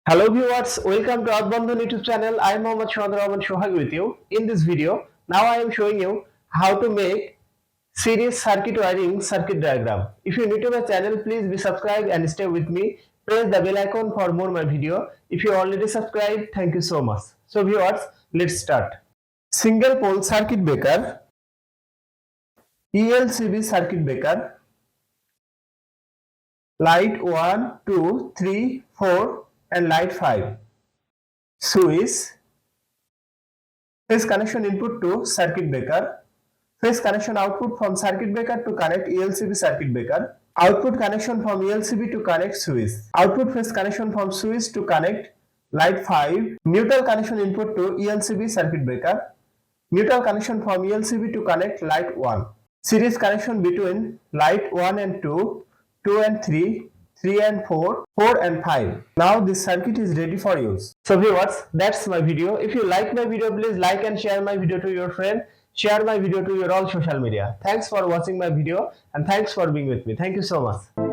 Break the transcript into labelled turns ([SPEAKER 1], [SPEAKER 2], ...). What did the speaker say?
[SPEAKER 1] Hello viewers, welcome to Earthbondhon YouTube channel. I am Mohammad Sohag with you. In this video, now I am showing you how to make series circuit wiring circuit diagram. If you are new to my channel, please be subscribed and stay with me. Press the bell icon for more my video. If you already subscribed, thank you so much. So viewers, let's start. Single pole circuit breaker, ELCB circuit breaker, light 1, 2, 3, 4 and light 5. Switch, phase connection input to circuit breaker, phase connection output from circuit breaker to connect ELCB circuit breaker, output connection from ELCB to connect switch, output phase connection from switch to connect light 5, neutral connection input to ELCB circuit breaker, neutral connection from ELCB to connect light 1, series connection between light 1 and 2, 2 and 3, 3 and 4, 4 and 5. Now this circuit is ready for use. So viewers, that's my video. If you like my video, please like and share my video to your friend. Share my video to your all social media. Thanks for watching my video and thanks for being with me. Thank you so much.